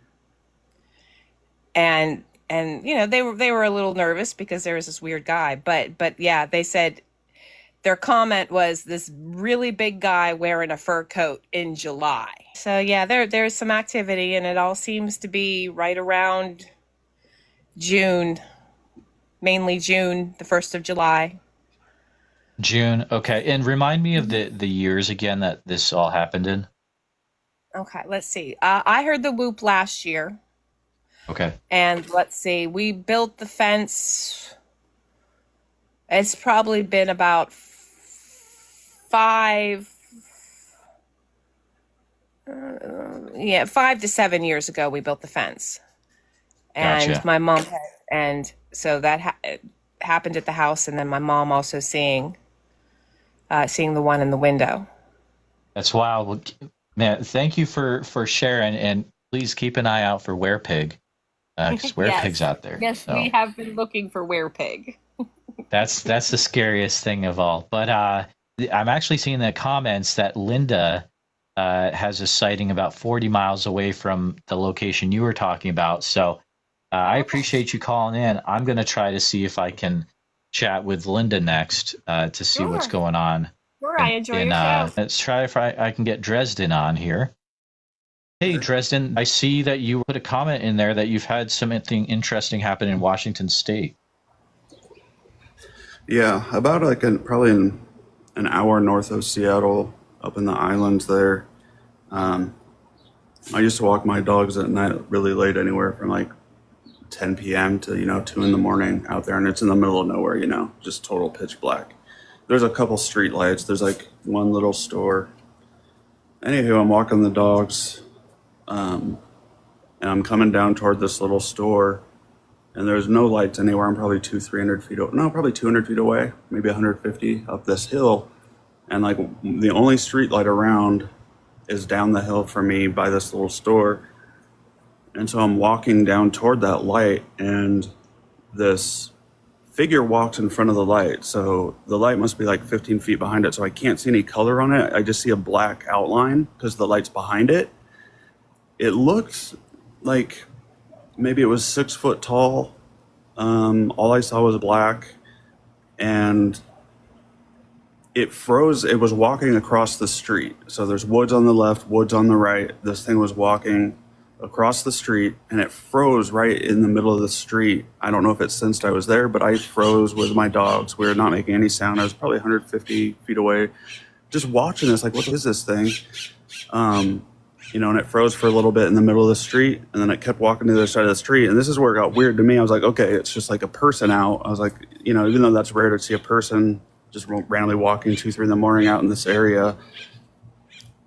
And they were a little nervous because there was this weird guy, but yeah, they said their comment was this really big guy wearing a fur coat in July. So yeah, there's some activity, and it all seems to be right around June, mainly June, the 1st of July. June. Okay. And remind me of the years again that this all happened in. Okay. Let's see. I heard the whoop last year. Okay. And let's see, we built the fence. It's probably been about 5 to 7 years ago we built the fence. And Gotcha. my mom and so that happened at the house, and then my mom also seeing the one in the window. That's wild. Well, man, thank you for sharing, and please keep an eye out for werepig, because werepig's out there. Yes, so. We have been looking for werepig. That's the scariest thing of all. But I'm actually seeing in the comments that Linda has a sighting about 40 miles away from the location you were talking about. So I appreciate you calling in. I'm going to try to see if I can chat with Linda next to see what's Sure. going on. Sure, I enjoy your show. Let's try if I can get Dresden on here. Hey, Dresden, I see that you put a comment in there that you've had something interesting happen in Washington State. Yeah, about like probably an hour north of Seattle, up in the islands there. I used to walk my dogs at night really late, anywhere from like 10 p.m. to 2 in the morning out there, and it's in the middle of nowhere, just total pitch black. There's a couple street lights. There's like one little store. Anywho, I'm walking the dogs, and I'm coming down toward this little store, and there's no lights anywhere. I'm probably 300 feet, probably 200 feet away, maybe 150 up this hill. And like the only street light around is down the hill from me by this little store. And so I'm walking down toward that light, and this figure walks in front of the light. So the light must be like 15 feet behind it. So I can't see any color on it. I just see a black outline because the light's behind it. It looks like maybe it was 6 foot tall. All I saw was black, and it froze. It was walking across the street. So there's woods on the left, woods on the right. This thing was walking across the street, and it froze right in the middle of the street. I don't know if it sensed I was there, but I froze with my dogs. We were not making any sound. I was probably 150 feet away, just watching this, like, what is this thing? And it froze for a little bit in the middle of the street, and then it kept walking to the other side of the street. And this is where it got weird to me. I was like, okay, it's just like a person out. I was like, even though that's rare to see a person just randomly walking 2, 3 in the morning out in this area.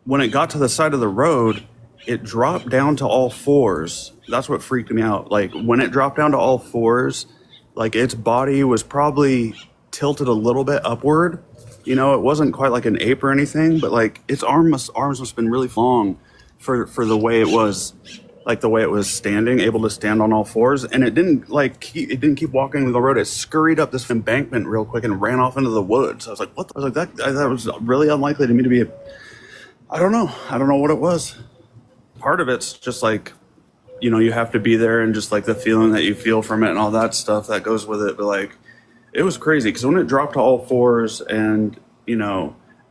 When it got to the side of the road, it dropped down to all fours. That's what freaked me out. Like when it dropped down to all fours, like its body was probably tilted a little bit upward. It wasn't quite like an ape or anything, but like its arms must have been really long for the way it was, like the way it was standing, able to stand on all fours. And it didn't keep walking the road. It scurried up this embankment real quick and ran off into the woods. I was like, what? I was like, that was really unlikely to me to be I don't know what it was. Part of it's just like, you have to be there, and just like the feeling that you feel from it and all that stuff that goes with it. But like, it was crazy because when it dropped to all fours, and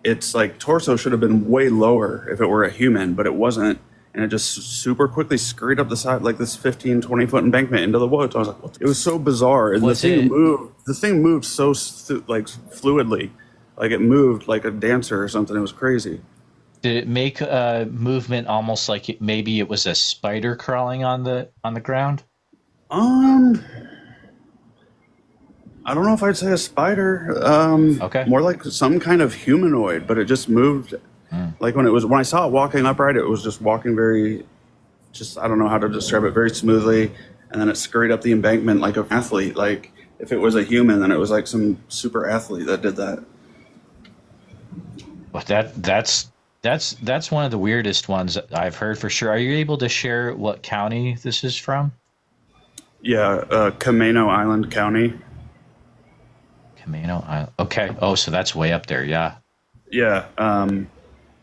it's like torso should have been way lower if it were a human, but it wasn't. And it just super quickly scurried up the side, like this 15, 20 foot embankment into the woods. I was like, what? It was so bizarre. And the thing moved so like fluidly, like it moved like a dancer or something. It was crazy. Did it make a movement almost like maybe it was a spider crawling on the ground? I don't know if I'd say a spider. Okay. More like some kind of humanoid, but it just moved. Like when I saw it walking upright, it was just walking I don't know how to describe it, very smoothly. And then it scurried up the embankment like an athlete. Like if it was a human, then it was like some super athlete that did that. Well, that's one of the weirdest ones I've heard for sure. Are you able to share what county this is from? Yeah, Kameno Island County. Kameno Island. Okay. Oh, so that's way up there. Yeah. Yeah.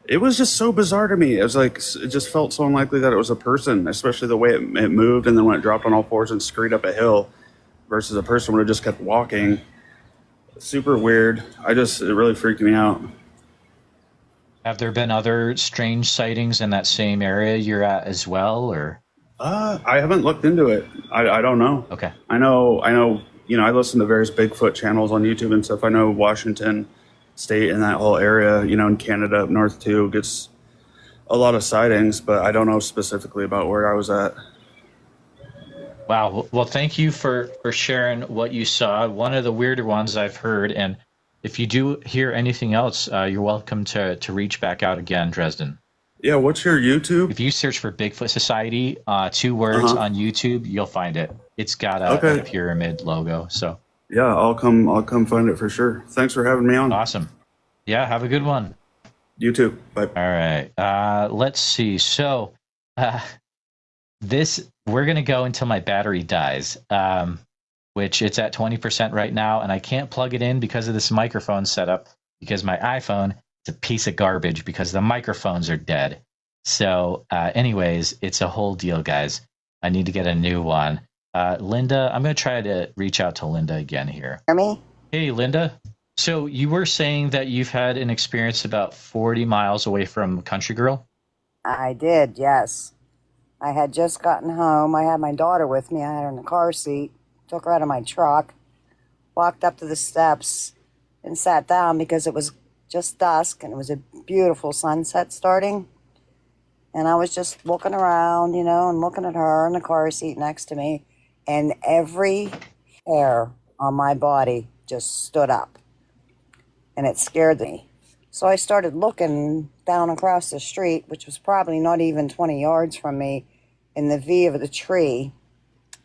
It was just so bizarre to me. It was like, it just felt so unlikely that it was a person, especially the way it moved, and then when it dropped on all fours and scurried up a hill, versus a person would have just kept walking. Super weird. It really freaked me out. Have there been other strange sightings in that same area you're at as well, or? I haven't looked into it. I don't know. Okay. I know. I listen to various Bigfoot channels on YouTube and stuff. I know Washington State and that whole area, in Canada up north too, gets a lot of sightings, but I don't know specifically about where I was at. Wow. Well, thank you for sharing what you saw. One of the weirder ones I've heard. And if you do hear anything else, you're welcome to reach back out again, Dresden. Yeah. What's your YouTube? If you search for Bigfoot Society, 2 words on YouTube, you'll find it. It's got a pyramid logo. So yeah, I'll come find it for sure. Thanks for having me on. Awesome. Yeah. Have a good one. You too. Bye. All right. Let's see. So, we're going to go until my battery dies, which it's at 20% right now. And I can't plug it in because of this microphone setup, because my iPhone it's a piece of garbage because the microphones are dead. So, anyways, it's a whole deal, guys. I need to get a new one. Linda, I'm going to try to reach out to Linda again here. Hear me? Hey, Linda. So you were saying that you've had an experience about 40 miles away from Country Girl? I did, yes. I had just gotten home. I had my daughter with me. I had her in the car seat, took her out of my truck, walked up to the steps, and sat down because it was just dusk and it was a beautiful sunset starting. And I was just looking around, and looking at her in the car seat next to me, and every hair on my body just stood up. And it scared me. So I started looking down across the street, which was probably not even 20 yards from me, in the V of the tree.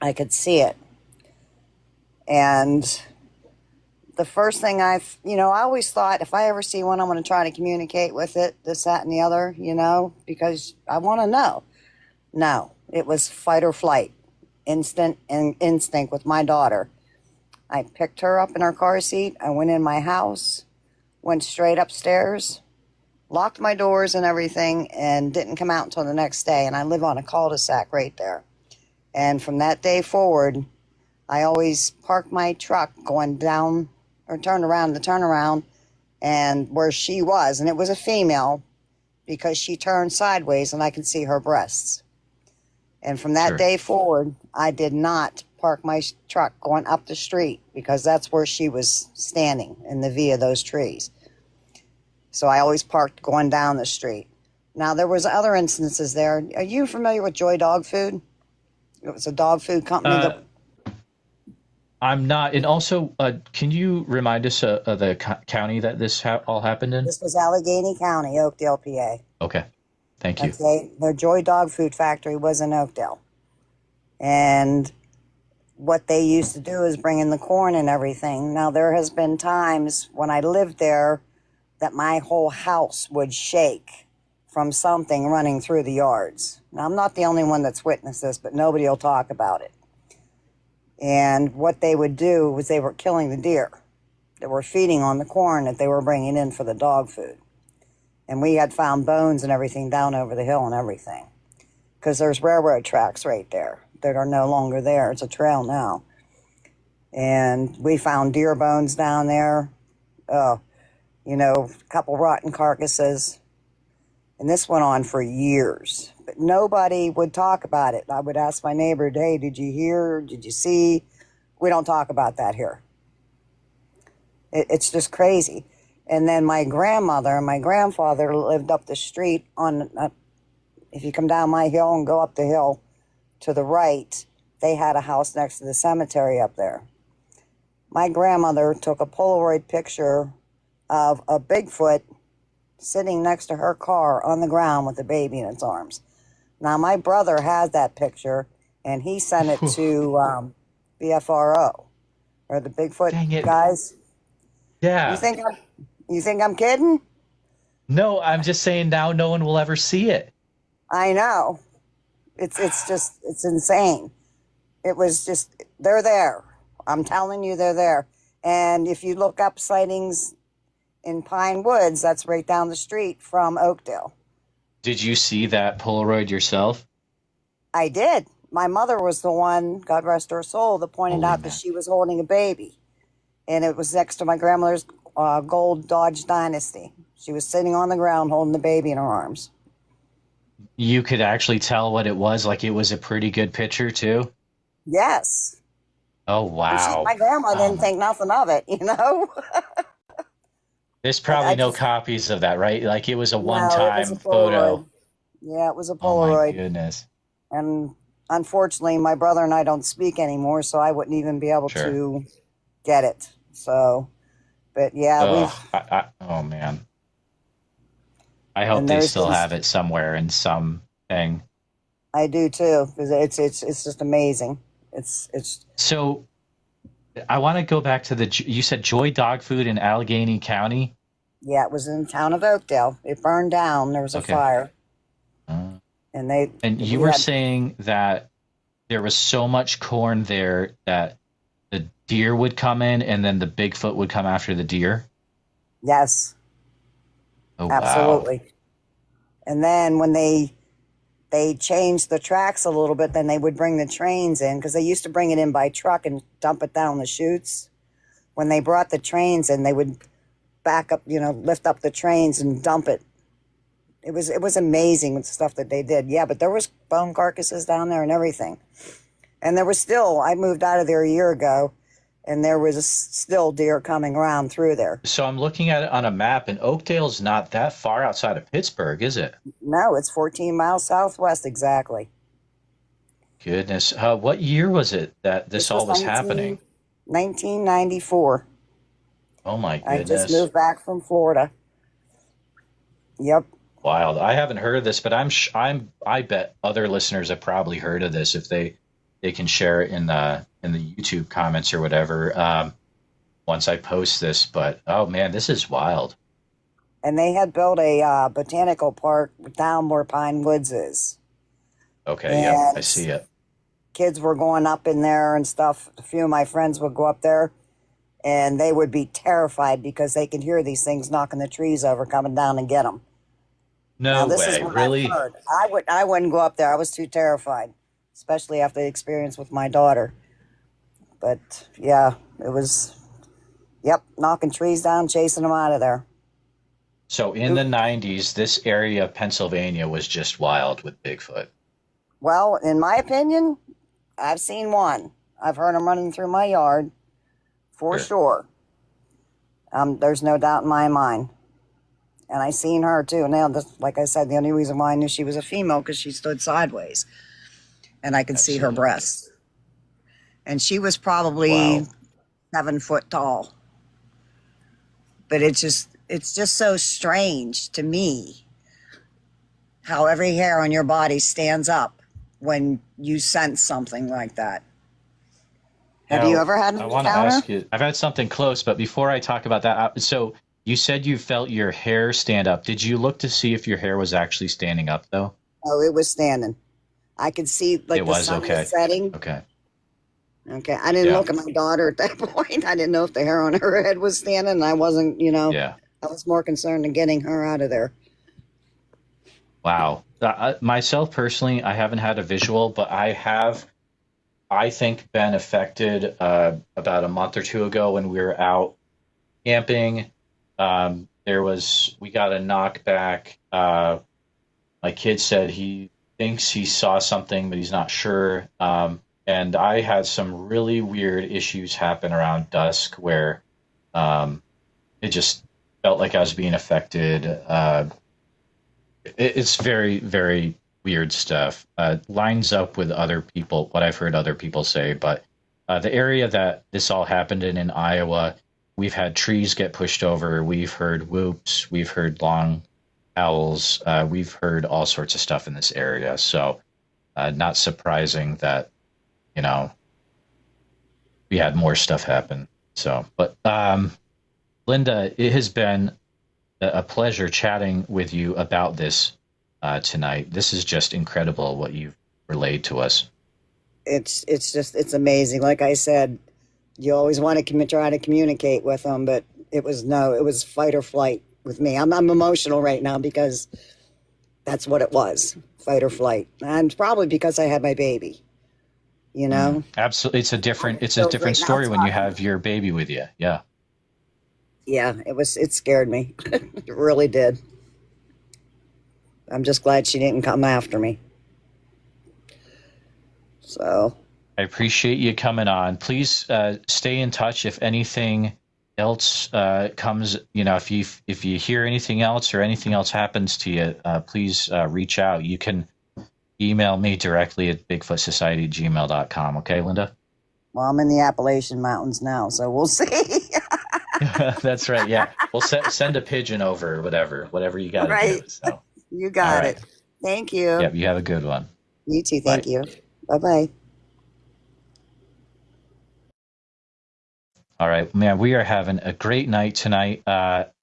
I could see it. And the first thing I always thought, if I ever see one, I'm going to try to communicate with it, this, that, and the other, because I want to know. No, it was fight or flight, instant and instinct with my daughter. I picked her up in her car seat. I went in my house, went straight upstairs, locked my doors and everything, and didn't come out until the next day. And I live on a cul-de-sac right there. And from that day forward, I always parked my truck going down or turned around the turnaround and where she was. And it was a female because she turned sideways and I could see her breasts. And from that day forward, I did not park my truck going up the street because that's where she was standing in the V of those trees. So I always parked going down the street. Now, there was other instances there. Are you familiar with Joy Dog Food? It was a dog food company. I'm not. And also, can you remind us of the county that this all happened in? This was Allegheny County, Oakdale, PA. Okay. Thank you. Okay. Their Joy Dog Food Factory was in Oakdale. And what they used to do is bring in the corn and everything. Now, there has been times when I lived there that my whole house would shake from something running through the yards. Now, I'm not the only one that's witnessed this, but nobody will talk about it. And what they would do was they were killing the deer that were feeding on the corn that they were bringing in for the dog food. And we had found bones and everything down over the hill and everything. Because there's railroad tracks right there that are no longer there. It's a trail now. And we found deer bones down there. A couple rotten carcasses. And this went on for years. But nobody would talk about it. I would ask my neighbor, hey, did you hear? Did you see? We don't talk about that here. It's just crazy. And then my grandmother and my grandfather lived up the street on, if you come down my hill and go up the hill to the right, they had a house next to the cemetery up there. My grandmother took a Polaroid picture of a Bigfoot sitting next to her car on the ground with a baby in its arms. Now, my brother has that picture, and he sent it to BFRO, or the Bigfoot guys. Yeah. You think I'm kidding? No, I'm just saying now no one will ever see it. I know. It's insane. It was just, they're there. I'm telling you, they're there. And if you look up sightings in Pine Woods, that's right down the street from Oakdale. Did you see that Polaroid yourself? I did. My mother was the one, God rest her soul, that pointed out that she was holding a baby. And it was next to my grandmother's gold Dodge Dynasty. She was sitting on the ground holding the baby in her arms. You could actually tell what it was, like it was a pretty good picture too? Yes. Oh, wow. My grandma didn't think nothing of it, There's probably no copies of that, right? Like it was a one-time photo. Yeah, it was a Polaroid. Oh my goodness. And unfortunately, my brother and I don't speak anymore, so I wouldn't even be able to get it. So, but yeah, oh man. I hope they still have it somewhere in something. I do too, because it's just amazing. It's So I want to go back to you said Joy Dog Food in Allegheny County? Yeah, it was in the town of Oakdale. It burned down. There was a fire. And you were saying that there was so much corn there that the deer would come in and then the Bigfoot would come after the deer? Yes. Oh, wow. Absolutely. And then when they changed the tracks a little bit, then they would bring the trains in, because they used to bring it in by truck and dump it down the chutes. When they brought the trains in, they would back up, lift up the trains and dump it. It was amazing with the stuff that they did. Yeah, but there was bone carcasses down there and everything. And there was still, I moved out of there a year ago, and there was still deer coming around through there. So I'm looking at it on a map, and Oakdale's not that far outside of Pittsburgh, is it? No, it's 14 miles southwest, exactly. Goodness. What year was it that this all was happening? 1994. Oh, my I goodness. just moved back from Florida. Yep. Wild. I haven't heard of this, but I bet other listeners have probably heard of this if they can share it in the YouTube comments or whatever once I post this. But oh man, this is wild. And they had built a botanical park down where Pine Woods is. Okay, yeah, I see it. Kids were going up in there and stuff. A few of my friends would go up there, and they would be terrified because they could hear these things knocking the trees over, coming down and get them. No this way, is what really? I've heard. I wouldn't go up there. I was too terrified, especially after the experience with my daughter. But yeah, it was, knocking trees down, chasing them out of there. So in the 90s, this area of Pennsylvania was just wild with Bigfoot. Well, in my opinion, I've seen one. I've heard them running through my yard, for sure. There's no doubt in my mind. And I seen her too. Now, like I said, the only reason why I knew she was a female because she stood sideways, and I could see her breasts. And she was probably 7 foot tall. But it's just so strange to me how every hair on your body stands up when you sense something like that. Have you ever had an encounter? I want to ask you. I've had something close, but before I talk about that, so. You said you felt your hair stand up. Did you look to see if your hair was actually standing up, though? Oh, it was standing. I could see the sun was setting. Okay. Okay. I didn't look at my daughter at that point. I didn't know if the hair on her head was standing. And I wasn't, I was more concerned in getting her out of there. Wow. Myself personally, I haven't had a visual, but I have, I think, been affected about a month or two ago when we were out camping. We got a knockback. My kid said he thinks he saw something, but he's not sure. And I had some really weird issues happen around dusk where, it just felt like I was being affected. It's very, very weird stuff. Lines up with other people, what I've heard other people say, but, the area that this all happened in Iowa, we've had trees get pushed over. We've heard whoops. We've heard long howls. We've heard all sorts of stuff in this area. So not surprising that, we had more stuff happen. So, but Linda, it has been a pleasure chatting with you about this tonight. This is just incredible what you've relayed to us. It's amazing. Like I said, you always want to try to communicate with them, but it was fight or flight with me. I'm emotional right now because that's what it was, fight or flight. And probably because I had my baby, Absolutely. It's a different story when you have your baby with you. Yeah. Yeah, it scared me. It really did. I'm just glad she didn't come after me. So I appreciate you coming on. Please stay in touch if anything else comes. If you hear anything else or anything else happens to you, please reach out. You can email me directly at bigfootsociety@gmail.com. Okay, Linda? Well, I'm in the Appalachian Mountains now, so we'll see. That's right. Yeah, we'll send a pigeon over, or whatever you got to do. So. You got it. Thank you. Yep, you have a good one. You too. Thank you. Bye-bye. All right, man, we are having a great night tonight.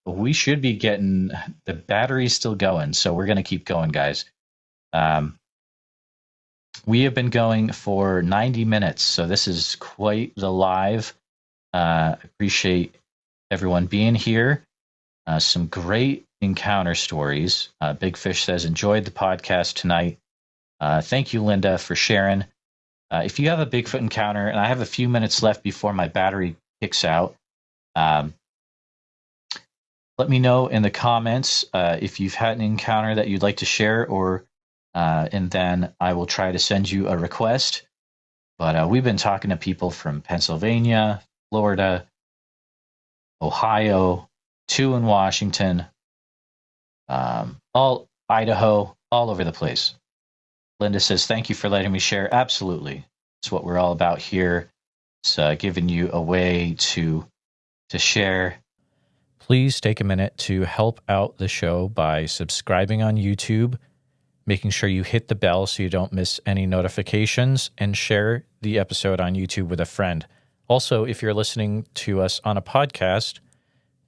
We should be getting the batteries still going, so we're going to keep going, guys. We have been going for 90 minutes, so this is quite the live. Appreciate everyone being here. Some great encounter stories. Big Fish says, enjoyed the podcast tonight. Thank you, Linda, for sharing. If you have a Bigfoot encounter, and I have a few minutes left before my battery kicks out, let me know in the comments if you've had an encounter that you'd like to share, and then I will try to send you a request. But we've been talking to people from Pennsylvania, Florida, Ohio, 2 in Washington, all Idaho, all over the place. Linda says, thank you for letting me share. Absolutely. It's what we're all about here. It's giving you a way to share. Please take a minute to help out the show by subscribing on YouTube, making sure you hit the bell so you don't miss any notifications, and share the episode on YouTube with a friend. Also, if you're listening to us on a podcast,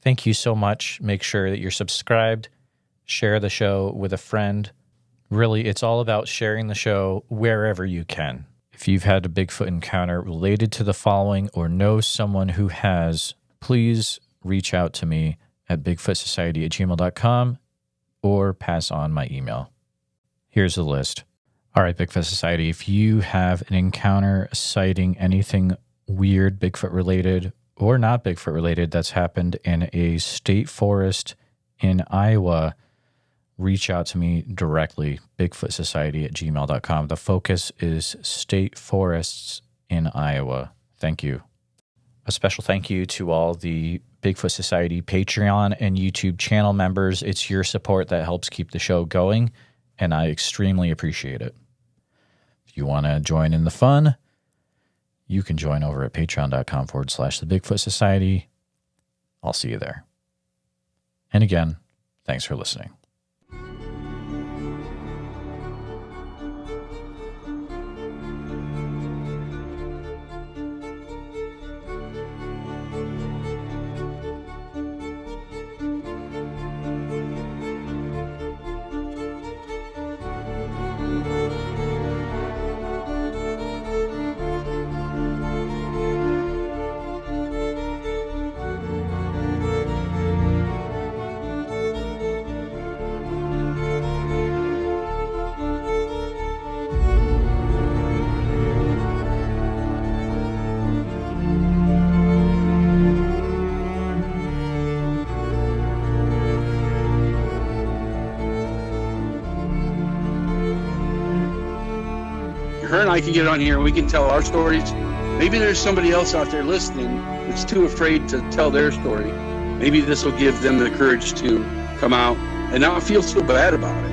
thank you so much. Make sure that you're subscribed, share the show with a friend. Really, it's all about sharing the show wherever you can. If you've had a Bigfoot encounter related to the following or know someone who has, please reach out to me at bigfootsociety@gmail.com or pass on my email. Here's the list. All right, Bigfoot Society, if you have an encounter, a sighting, anything weird, Bigfoot related or not Bigfoot related that's happened in a state forest in Iowa, reach out to me directly, bigfootsociety@gmail.com. The focus is state forests in Iowa. Thank you. A special thank you to all the Bigfoot Society Patreon and YouTube channel members. It's your support that helps keep the show going, and I extremely appreciate it. If you want to join in the fun, you can join over at patreon.com/the Bigfoot Society. I'll see you there. And again, thanks for listening. Her and I can get on here and we can tell our stories. Maybe there's somebody else out there listening that's too afraid to tell their story. Maybe this will give them the courage to come out and not feel so bad about it.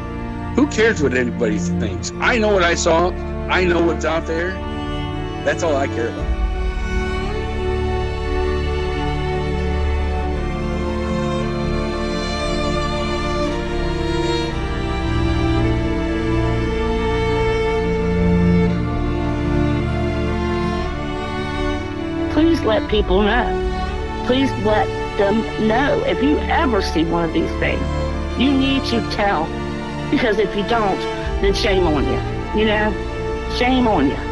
Who cares what anybody thinks? I know what I saw. I know what's out there. That's all I care about. Please let people know. Please let them know. If you ever see one of these things, you need to tell. Because if you don't, then shame on you. You know? Shame on you.